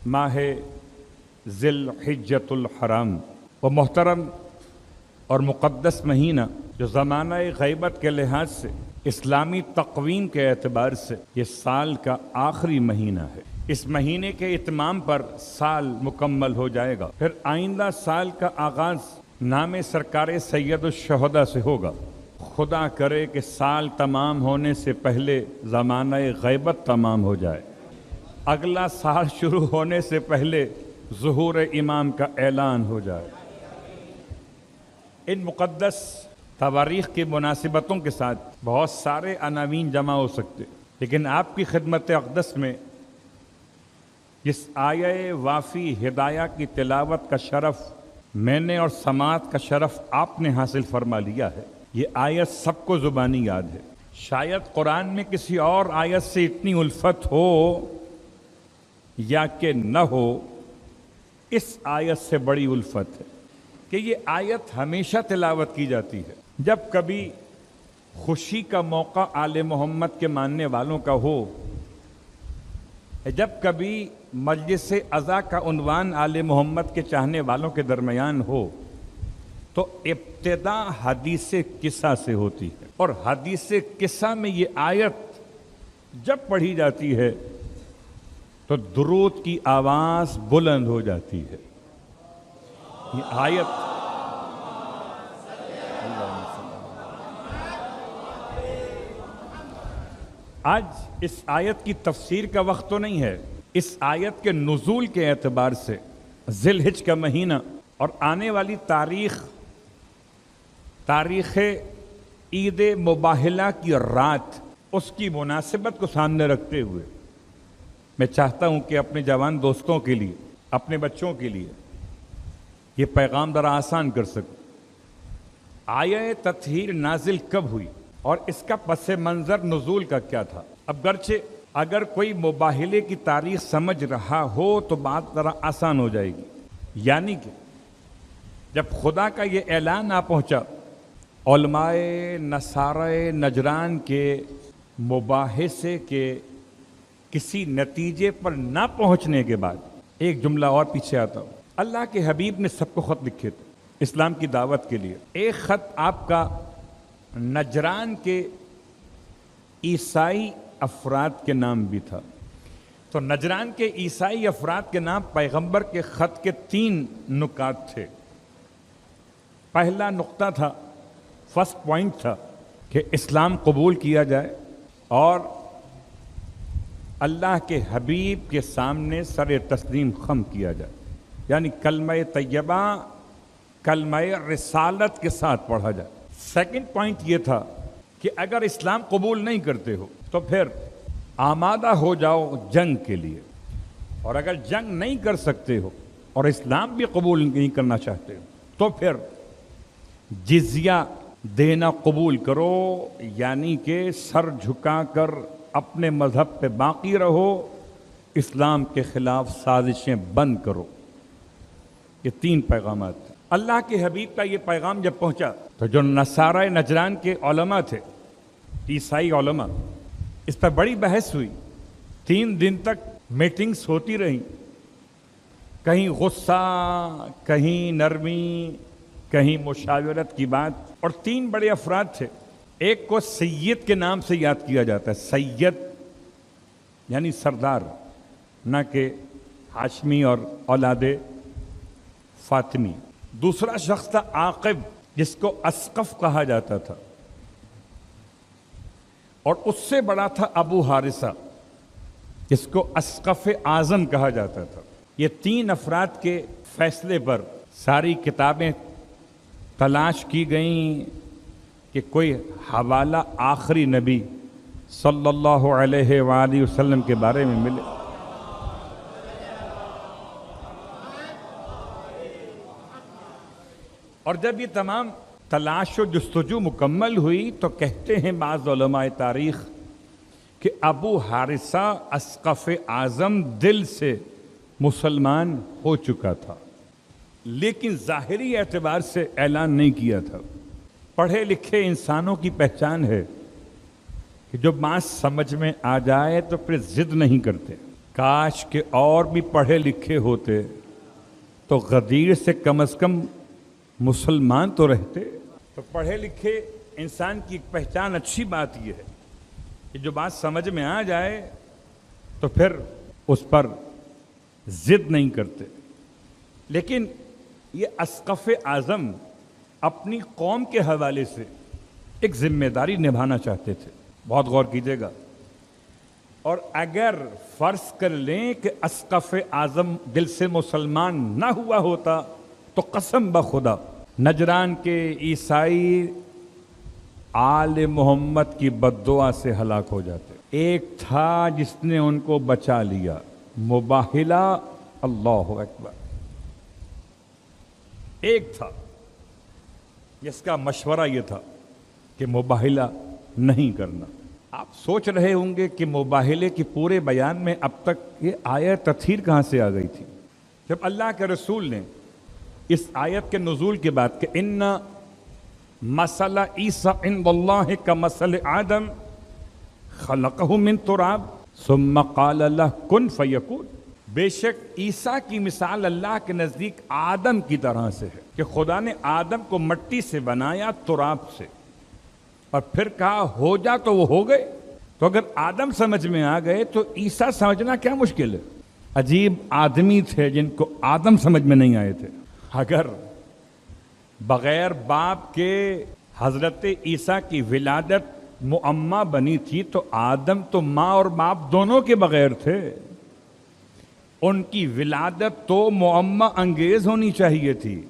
ماہ ذی الحجۃ الحرام، وہ محترم اور مقدس مہینہ جو زمانہ غیبت کے لحاظ سے اسلامی تقویم کے اعتبار سے یہ سال کا آخری مہینہ ہے۔ اس مہینے کے اتمام پر سال مکمل ہو جائے گا، پھر آئندہ سال کا آغاز نام سرکار سید الشہداء سے ہوگا۔ خدا کرے کہ سال تمام ہونے سے پہلے زمانہ غیبت تمام ہو جائے، اگلا سال شروع ہونے سے پہلے ظہور امام کا اعلان ہو جائے۔ ان مقدس تواریخ کی مناسبتوں کے ساتھ بہت سارے عناوین جمع ہو سکتے، لیکن آپ کی خدمت اقدس میں جس آیہ وافی ہدایہ کی تلاوت کا شرف میں نے اور سماعت کا شرف آپ نے حاصل فرما لیا ہے، یہ آیت سب کو زبانی یاد ہے۔ شاید قرآن میں کسی اور آیت سے اتنی الفت ہو یا کہ نہ ہو، اس آیت سے بڑی الفت ہے کہ یہ آیت ہمیشہ تلاوت کی جاتی ہے۔ جب کبھی خوشی کا موقع آل محمد کے ماننے والوں کا ہو، جب کبھی مجلس عزا کا عنوان آل محمد کے چاہنے والوں کے درمیان ہو، تو ابتدا حدیث قصہ سے ہوتی ہے، اور حدیث قصہ میں یہ آیت جب پڑھی جاتی ہے تو درود کی آواز بلند ہو جاتی ہے۔ یہ آیت آج اس آیت کی تفسیر کا وقت تو نہیں ہے، اس آیت کے نزول کے اعتبار سے ذی الحجہ کا مہینہ اور آنے والی تاریخ عید مباہلہ کی رات، اس کی مناسبت کو سامنے رکھتے ہوئے میں چاہتا ہوں کہ اپنے جوان دوستوں کے لیے، اپنے بچوں کے لیے یہ پیغام ذرا آسان کر سکوں۔ آیہ تطہیر نازل کب ہوئی اور اس کا پس منظر نزول کا کیا تھا؟ اب گرچہ اگر کوئی مباہلے کی تاریخ سمجھ رہا ہو تو بات ذرا آسان ہو جائے گی۔ یعنی کہ جب خدا کا یہ اعلان آ پہنچا، علماء نصارہ نجران کے مباحثے کے کسی نتیجے پر نہ پہنچنے کے بعد ایک جملہ اور پیچھے آتا ہوں۔ اللہ کے حبیب نے سب کو خط لکھے تھے اسلام کی دعوت کے لیے۔ ایک خط آپ کا نجران کے عیسائی افراد کے نام بھی تھا، تو نجران کے عیسائی افراد کے نام پیغمبر کے خط کے 3 نکات تھے۔ پہلا نقطہ تھا، فرسٹ پوائنٹ تھا کہ اسلام قبول کیا جائے اور اللہ کے حبیب کے سامنے سر تسلیم خم کیا جائے، یعنی کلمہ طیبہ کلمہ رسالت کے ساتھ پڑھا جائے۔ سیکنڈ پوائنٹ یہ تھا کہ اگر اسلام قبول نہیں کرتے ہو تو پھر آمادہ ہو جاؤ جنگ کے لیے، اور اگر جنگ نہیں کر سکتے ہو اور اسلام بھی قبول نہیں کرنا چاہتے ہو تو پھر جزیہ دینا قبول کرو، یعنی کہ سر جھکا کر اپنے مذہب پہ باقی رہو، اسلام کے خلاف سازشیں بند کرو۔ یہ 3 پیغامات تھے۔ اللہ کے حبیب کا یہ پیغام جب پہنچا تو جو نصارہ نجران کے علماء تھے، عیسائی علماء، اس پر بڑی بحث ہوئی۔ 3 دن تک میٹنگز ہوتی رہیں، کہیں غصہ، کہیں نرمی، کہیں مشاورت کی بات، اور 3 بڑے افراد تھے۔ ایک کو سید کے نام سے یاد کیا جاتا ہے، سید یعنی سردار، نہ کہ ہاشمی اور اولاد فاطمی۔ دوسرا شخص تھا عاقب، جس کو اسقف کہا جاتا تھا، اور اس سے بڑا تھا ابو حارثہ، جس کو اسقف اعظم کہا جاتا تھا۔ یہ 3 افراد کے فیصلے پر ساری کتابیں تلاش کی گئیں کہ کوئی حوالہ آخری نبی صلی اللہ علیہ وآلہ وسلم کے بارے میں ملے۔ اور جب یہ تمام تلاش و جستجو مکمل ہوئی تو کہتے ہیں بعض علماء تاریخ کہ ابو حارثہ اسقف اعظم دل سے مسلمان ہو چکا تھا، لیکن ظاہری اعتبار سے اعلان نہیں کیا تھا۔ پڑھے لکھے انسانوں کی پہچان ہے کہ جو بات سمجھ میں آ جائے تو پھر ضد نہیں کرتے، کاش کہ اور بھی پڑھے لکھے ہوتے تو غدیر سے کم از کم مسلمان تو رہتے. تو پڑھے لکھے انسان کی ایک پہچان اچھی بات یہ ہے کہ جو بات سمجھ میں آ جائے تو پھر اس پر ضد نہیں کرتے. لیکن یہ اسقف اعظم اپنی قوم کے حوالے سے ایک ذمہ داری نبھانا چاہتے تھے. بہت غور کیجیے گا. اور اگر فرض کر لیں کہ اسقف اعظم دل سے مسلمان نہ ہوا ہوتا تو قسم بخدا نجران کے عیسائی آل محمد کی بددعا سے ہلاک ہو جاتے. ایک تھا جس نے ان کو بچا لیا، مباہلہ. اللہ اکبر. ایک تھا جس کا مشورہ یہ تھا کہ مباہلہ نہیں کرنا. آپ سوچ رہے ہوں گے کہ مباہلے کی پورے بیان میں اب تک یہ آیت تطہیر کہاں سے آ گئی تھی؟ جب اللہ کے رسول نے اس آیت کے نزول کے بعد کہ ان مثل عیسیٰ عند اللہ کمثل آدم خلقہ من تراب ثم قال لہ کن فیکون، بے شک عیسیٰ کی مثال اللہ کے نزدیک آدم کی طرح سے ہے کہ خدا نے آدم کو مٹی سے بنایا، تراب سے، اور پھر کہا ہو جا تو وہ ہو گئے. تو اگر آدم سمجھ میں آ گئے تو عیسیٰ سمجھنا کیا مشکل ہے؟ عجیب آدمی تھے جن کو آدم سمجھ میں نہیں آئے تھے. اگر بغیر باپ کے حضرت عیسیٰ کی ولادت معمہ بنی تھی تو آدم تو ماں اور باپ دونوں کے بغیر تھے. ان کی ولادت تو معمہ انگیز ہونی چاہیے تھی.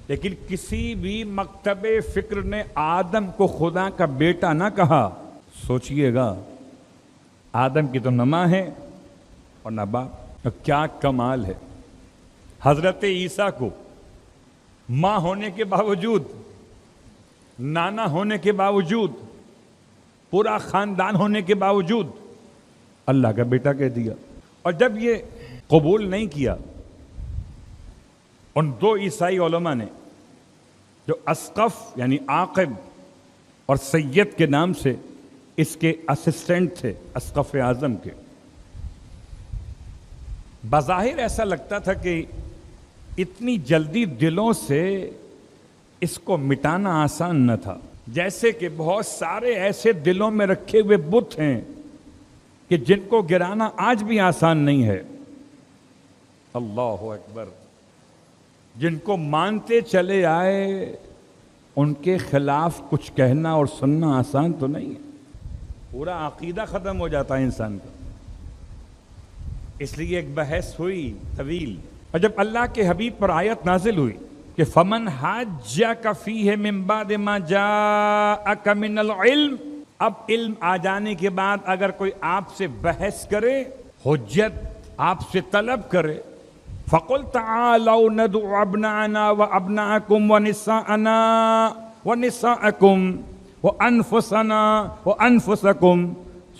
لیکن کسی بھی مکتب فکر نے آدم کو خدا کا بیٹا نہ کہا. سوچئے گا، آدم کی تو نہ ماں ہے اور نہ باپ. کیا کمال ہے. حضرت عیسیٰ کو ماں ہونے کے باوجود، نانا ہونے کے باوجود، پورا خاندان ہونے کے باوجود اللہ کا بیٹا کہہ دیا. اور جب یہ قبول نہیں کیا، ان دو عیسائی علماء نے جو اسقف یعنی عاقب اور سید کے نام سے اس کے اسسٹنٹ تھے اسقف اعظم کے، بظاہر ایسا لگتا تھا کہ اتنی جلدی دلوں سے اس کو مٹانا آسان نہ تھا. جیسے کہ بہت سارے ایسے دلوں میں رکھے ہوئے بت ہیں کہ جن کو گرانا آج بھی آسان نہیں ہے. اللہ اکبر. جن کو مانتے چلے آئے ان کے خلاف کچھ کہنا اور سننا آسان تو نہیں ہے. پورا عقیدہ ختم ہو جاتا ہے انسان کا. اس لیے ایک بحث ہوئی طویل، اور جب اللہ کے حبیب پر آیت نازل ہوئی کہ فمن حاجک فیہ من بعد ما جاءک من العلم، اب علم آ جانے کے بعد اگر کوئی آپ سے بحث کرے، حجت آپ سے طلب کرے، فَقُلْ تَعَالَوْا نَدْعُ أَبْنَاءَنَا وَأَبْنَاءَكُمْ وَنِسَاءَنَا وَنِسَاءَكُمْ وَأَنفُسَنَا وَأَنفُسَكُمْ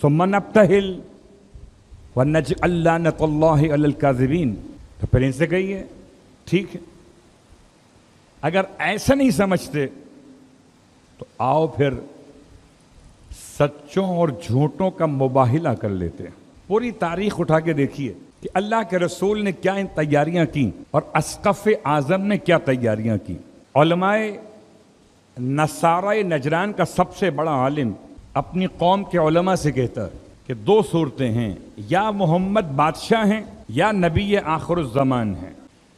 ثُمَّ نَبْتَهِلْ وَنَجْعَلْ لَعْنَةَ اللَّهِ عَلَى الْكَاذِبِينَ. تو پھر ان سے کہیے ٹھیک ہے. اگر ایسا نہیں سمجھتے تو آؤ پھر سچوں اور جھوٹوں کا مباہلہ کر لیتے ہیں. پوری تاریخ اٹھا کے دیکھیے کہ اللہ کے رسول نے کیا تیاریاں کی اور اسقف اعظم نے کیا تیاریاں کی. علماء نصارہ نجران کا سب سے بڑا عالم اپنی قوم کے علماء سے کہتا ہے کہ دو صورتیں ہیں، یا محمد بادشاہ ہیں یا نبی آخر الزمان ہیں.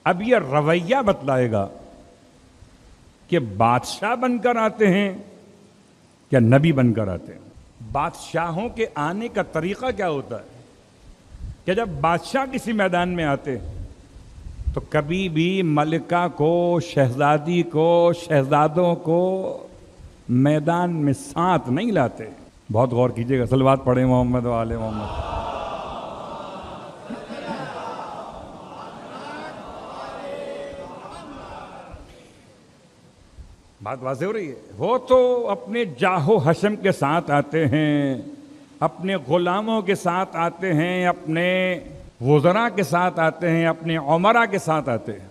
اب یہ رویہ بتلائے گا کہ بادشاہ بن کر آتے ہیں یا نبی بن کر آتے ہیں. بادشاہوں کے آنے کا طریقہ کیا ہوتا ہے کہ جب بادشاہ کسی میدان میں آتے تو کبھی بھی ملکہ کو، شہزادی کو، شہزادوں کو میدان میں ساتھ نہیں لاتے. بہت غور کیجئے گا. صلوات پڑھیں محمد و آل محمد. بات واضح ہو رہی ہے. وہ تو اپنے جاہ و حشم کے ساتھ آتے ہیں، اپنے غلاموں کے ساتھ آتے ہیں، اپنے وزراء کے ساتھ آتے ہیں، اپنے عمراء کے ساتھ آتے ہیں.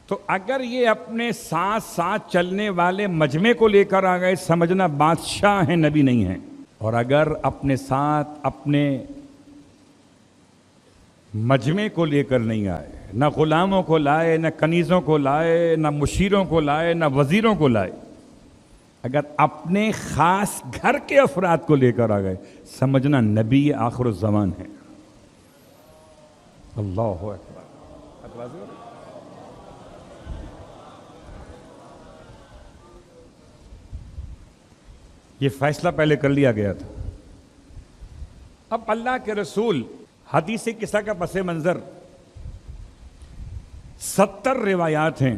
تو اگر یہ اپنے ساتھ ساتھ چلنے والے مجمع کو لے کر آ گئے، سمجھنا بادشاہ ہیں، نبی نہیں ہیں. اور اگر اپنے ساتھ اپنے مجمع کو لے کر نہیں آئے، نہ غلاموں کو لائے، نہ کنیزوں کو لائے، نہ مشیروں کو لائے، نہ وزیروں کو لائے۔ اگر اپنے خاص گھر کے افراد کو لے کر آ گئے، سمجھنا نبی آخر الزمان ہے۔ اللہ اکبر۔ یہ فیصلہ پہلے کر لیا گیا تھا۔ اب اللہ کے رسول حدیث قصہ کا پس منظر 70 روایات ہیں،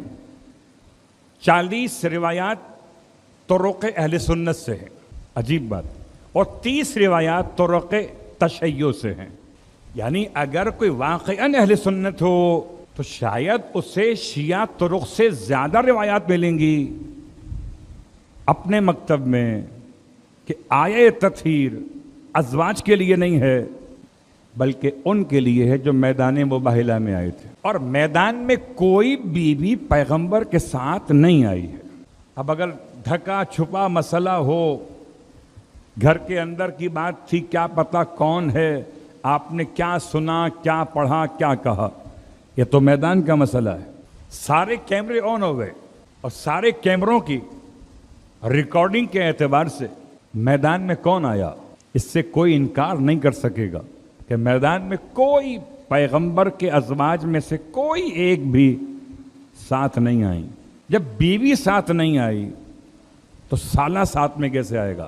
40 روایات طرق اہل سنت سے ہیں، عجیب بات، اور 30 روایات طرق تشیع سے ہیں۔ یعنی اگر کوئی واقعاً اہل سنت ہو تو شاید اسے شیعہ طرق سے زیادہ روایات ملیں گی اپنے مکتب میں کہ آیہ تطہیر ازواج کے لیے نہیں ہے بلکہ ان کے لیے ہے جو میدان مباہلہ میں آئے تھے، اور میدان میں کوئی بیوی پیغمبر کے ساتھ نہیں آئی ہے۔ اب اگر ڈھکا چھپا مسئلہ ہو، گھر کے اندر کی بات تھی، کیا پتہ کون ہے، آپ نے کیا سنا، کیا پڑھا، کیا کہا، یہ تو میدان کا مسئلہ ہے۔ سارے کیمرے آن ہو گئے اور سارے کیمروں کی ریکارڈنگ کے اعتبار سے میدان میں کون آیا، اس سے کوئی انکار نہیں کر سکے گا کہ میدان میں کوئی پیغمبر کے ازواج میں سے کوئی ایک بھی ساتھ نہیں آئی۔ جب بیوی ساتھ نہیں آئی تو سالہ ساتھ میں کیسے آئے گا؟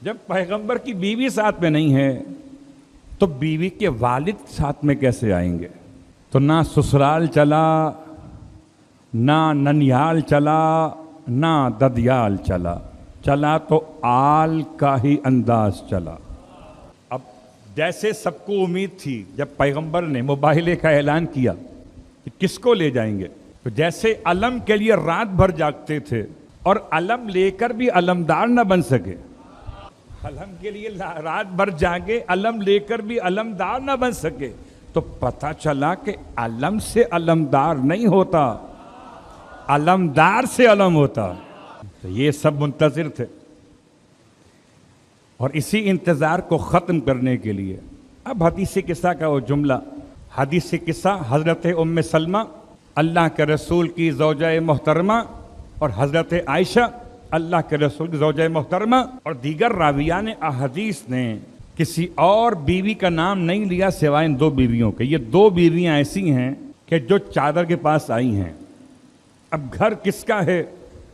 جب پیغمبر کی بیوی ساتھ میں نہیں ہے تو بیوی کے والد ساتھ میں کیسے آئیں گے؟ تو نہ سسرال چلا، نہ ننیال چلا، نہ ددیال چلا، چلا تو آل کا ہی انداز چلا۔ اب جیسے سب کو امید تھی جب پیغمبر نے مباہلے کا اعلان کیا کہ کس کو لے جائیں گے، تو جیسے علم کے لیے رات بھر جاگتے تھے اور علم لے کر بھی علمدار نہ بن سکے، علم کے لیے رات بھر جاگے، علم لے کر بھی علمدار نہ بن سکے، تو پتہ چلا کہ علم سے علمدار نہیں ہوتا، علمدار سے علم ہوتا۔ تو یہ سب منتظر تھے، اور اسی انتظار کو ختم کرنے کے لیے اب حدیث قصہ کا وہ جملہ، حدیث قصہ حضرت ام سلمہ اللہ کے رسول کی زوجہ محترمہ اور حضرت عائشہ اللہ کے رسول کی زوجہ محترمہ اور دیگر راویان احادیث نے کسی اور بیوی کا نام نہیں لیا سوائے ان 2 بیویوں کے۔ یہ 2 بیویاں ایسی ہیں کہ جو چادر کے پاس آئی ہیں۔ اب گھر کس کا ہے؟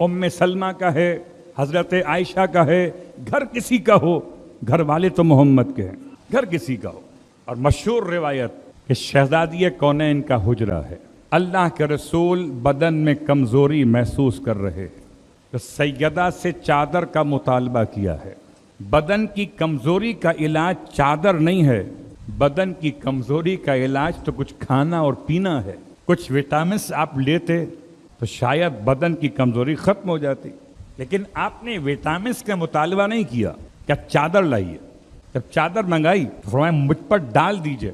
ام سلمہ کا ہے، حضرت عائشہ کا ہے، گھر کسی کا ہو، گھر والے تو محمد کے ہیں، گھر کسی کا ہو۔ اور مشہور روایت کہ شہزادی کونین کا حجرہ ہے، اللہ کے رسول بدن میں کمزوری محسوس کر رہے ہیں تو سیدہ سے چادر کا مطالبہ کیا ہے۔ بدن کی کمزوری کا علاج چادر نہیں ہے، بدن کی کمزوری کا علاج تو کچھ کھانا اور پینا ہے۔ کچھ وٹامنس آپ لیتے تو شاید بدن کی کمزوری ختم ہو جاتی، لیکن آپ نے وٹامنس کا مطالبہ نہیں کیا، کیا چادر لائیے۔ جب چادر منگائی تو فرمایا مجھ پر ڈال دیجئے۔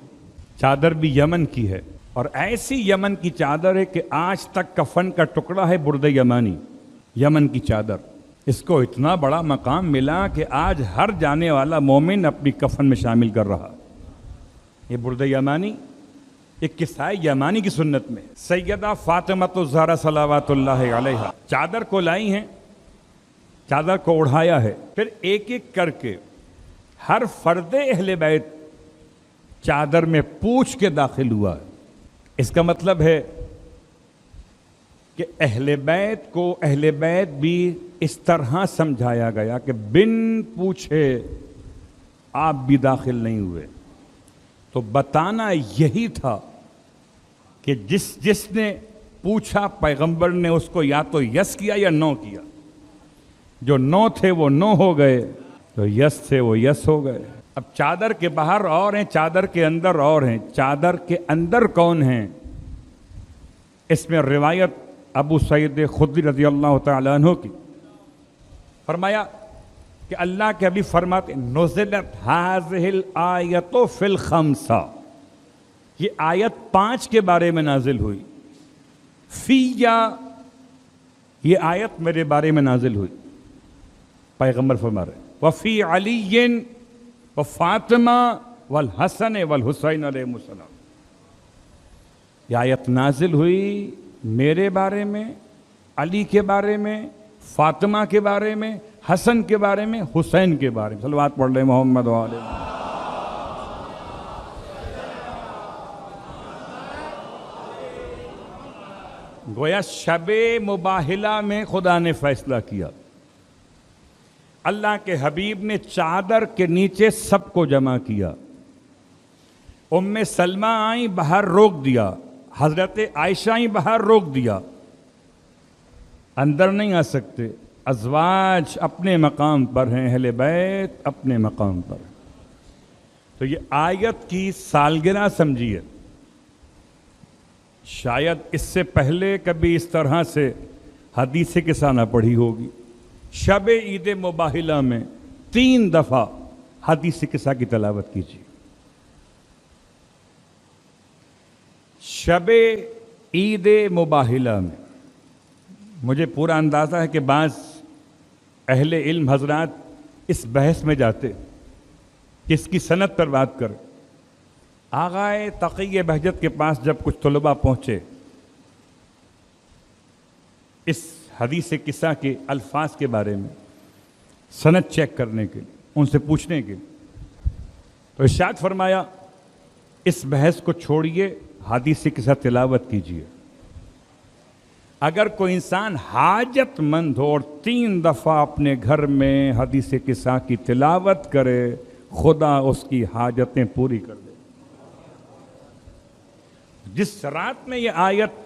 چادر بھی یمن کی ہے، اور ایسی یمن کی چادر ہے کہ آج تک کفن کا ٹکڑا ہے برد یمانی، یمن کی چادر۔ اس کو اتنا بڑا مقام ملا کہ آج ہر جانے والا مومن اپنی کفن میں شامل کر رہا۔ یہ برد یمانی ایک قصہ یمانی کی سنت میں سیدہ فاطمہ الزہرا صلوات اللہ علیہا چادر کو لائی ہیں، چادر کو اڑھایا ہے، پھر ایک ایک کر کے ہر فرد اہل بیت چادر میں پوچھ کے داخل ہوا ہے۔ اس کا مطلب ہے کہ اہل بیت کو اہل بیت بھی اس طرح سمجھایا گیا کہ بن پوچھے آپ بھی داخل نہیں ہوئے۔ تو بتانا یہی تھا کہ جس نے پوچھا پیغمبر نے اس کو یا تو یس کیا یا نو کیا۔ جو نو تھے وہ نو ہو گئے، جو یس تھے وہ یس ہو گئے۔ اب چادر کے باہر اور ہیں، چادر کے اندر اور ہیں۔ چادر کے اندر کون ہیں؟ اس میں روایت ابو سعید خدری رضی اللہ تعالیٰ عنہ کی، فرمایا کہ اللہ کے حبیب فرماتے نزلت هذه الآیۃ فی الخمسہ، یہ آیت 5 کے بارے میں نازل ہوئی۔ فیہ، یہ آیت میرے بارے میں نازل ہوئی، پیغمبر فرما رہے وفی علی وفاطمہ والحسن والحسین علیہ السلام۔ یہ آیت نازل ہوئی میرے بارے میں، علی کے بارے میں، فاطمہ کے بارے میں، حسن کے بارے میں، حسین کے بارے میں. صلوات پڑھ لیں محمد و آلہ محمد. گویا شب مباہلہ میں خدا نے فیصلہ کیا. اللہ کے حبیب نے چادر کے نیچے سب کو جمع کیا. ام سلمہ آئیں، باہر روک دیا. حضرت عائشہ آئیں، باہر روک دیا. اندر نہیں آ سکتے. ازواج اپنے مقام پر ہیں، اہل بیت اپنے مقام پر. تو یہ آیت کی سالگرہ سمجھیے. شاید اس سے پہلے کبھی اس طرح سے حدیث قصہ نہ پڑھی ہوگی. شب عید مباہلہ میں 3 دفعہ حدیث قصہ کی تلاوت کیجیے. شب عید مباہلہ میں مجھے پورا اندازہ ہے کہ بعض اہل علم حضرات اس بحث میں جاتے کہ اس کی سند پر بات کریں. آغائے تقی بہجت کے پاس جب کچھ طلباء پہنچے اس حدیث قصہ کے الفاظ کے بارے میں سند چیک کرنے کے لیے، ان سے پوچھنے کے لیے، تو ارشاد فرمایا اس بحث کو چھوڑیے، حدیث قصہ تلاوت کیجیے. اگر کوئی انسان حاجت مند ہو اور 3 دفعہ اپنے گھر میں حدیث قصہ کی تلاوت کرے، خدا اس کی حاجتیں پوری کر دے. جس رات میں یہ آیت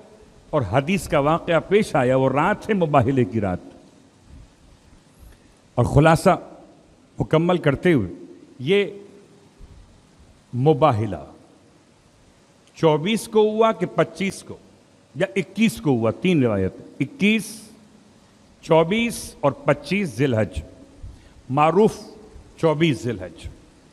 اور حدیث کا واقعہ پیش آیا وہ رات ہے مباہلے کی رات. اور خلاصہ مکمل کرتے ہوئے یہ مباہلہ 24 کو ہوا کہ 25 کو یا 21 کو ہوا، 3 روایت، 21، 24 اور 25 ذی الحج، معروف 24 ذی الحج.